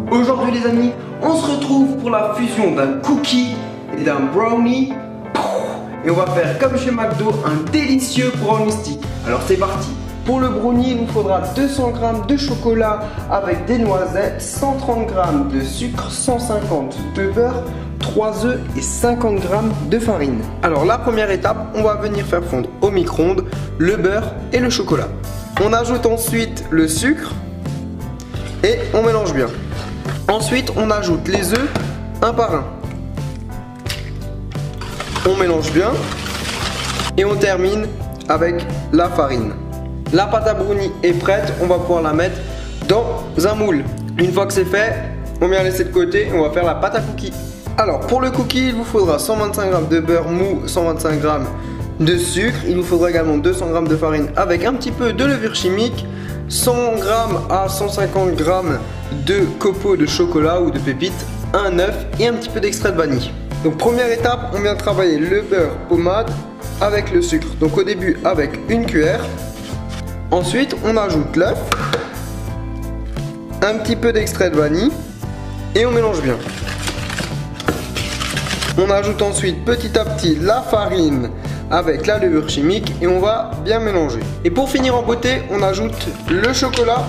Aujourd'hui les amis, on se retrouve pour la fusion d'un cookie et d'un brownie. Et on va faire comme chez McDo un délicieux brownie stick. Alors c'est parti. Pour le brownie, il nous faudra 200 g de chocolat avec des noisettes, 130 g de sucre, 150 de beurre, 3 œufs et 50 g de farine. Alors la première étape, on va venir faire fondre au micro-ondes le beurre et le chocolat. On ajoute ensuite le sucre et on mélange bien. Ensuite, on ajoute les œufs un par un. On mélange bien et on termine avec la farine. La pâte à brownie est prête, on va pouvoir la mettre dans un moule. Une fois que c'est fait, on vient laisser de côté et on va faire la pâte à cookies. Alors pour le cookie, il vous faudra 125 g de beurre mou, 125 g de sucre. Il vous faudra également 200 g de farine avec un petit peu de levure chimique, 100 g à 150 g de copeaux de chocolat ou de pépites, un œuf et un petit peu d'extrait de vanille. Donc première étape, on vient travailler le beurre pommade avec le sucre. Donc au début avec une cuillère. Ensuite on ajoute l'œuf, un petit peu d'extrait de vanille et on mélange bien. On ajoute ensuite petit à petit la farine avec la levure chimique et on va bien mélanger. Et pour finir en beauté, on ajoute le chocolat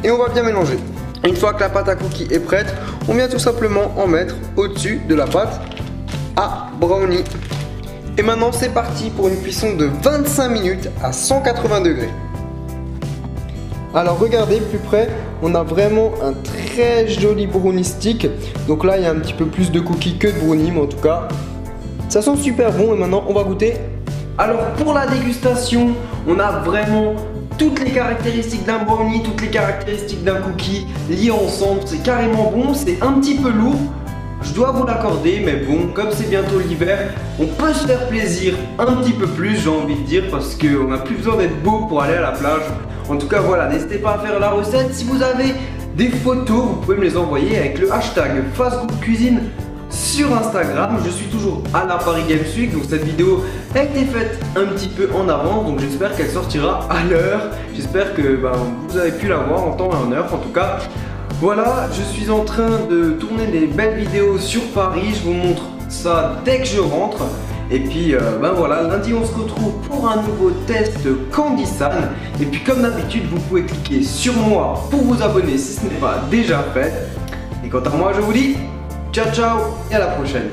et on va bien mélanger. Une fois que la pâte à cookies est prête, on vient tout simplement en mettre au-dessus de la pâte à brownie. Et maintenant c'est parti pour une cuisson de 25 minutes à 180 degrés. Alors regardez plus près, on a vraiment un très joli brownie stick. Donc là il y a un petit peu plus de cookies que de brownie, mais en tout cas ça sent super bon. Et maintenant on va goûter. Alors pour la dégustation, on a vraiment toutes les caractéristiques d'un brownie, toutes les caractéristiques d'un cookie liées ensemble. C'est carrément bon, c'est un petit peu lourd, je dois vous l'accorder, mais bon, comme c'est bientôt l'hiver, on peut se faire plaisir un petit peu plus, j'ai envie de dire, parce qu'on n'a plus besoin d'être beau pour aller à la plage. En tout cas voilà, n'hésitez pas à faire la recette. Si vous avez des photos, vous pouvez me les envoyer avec le hashtag FastGoodCuisine sur Instagram. Je suis toujours à la Paris Games Week, donc cette vidéo a été faite un petit peu en avance, donc j'espère qu'elle sortira à l'heure. J'espère que vous avez pu la voir en temps et en heure. En tout cas, voilà, je suis en train de tourner des belles vidéos sur Paris. Je vous montre ça dès que je rentre. Et puis voilà, lundi on se retrouve pour un nouveau test Candy San. Et puis comme d'habitude, vous pouvez cliquer sur moi pour vous abonner si ce n'est pas déjà fait. Et quant à moi, je vous dis ciao ciao et à la prochaine.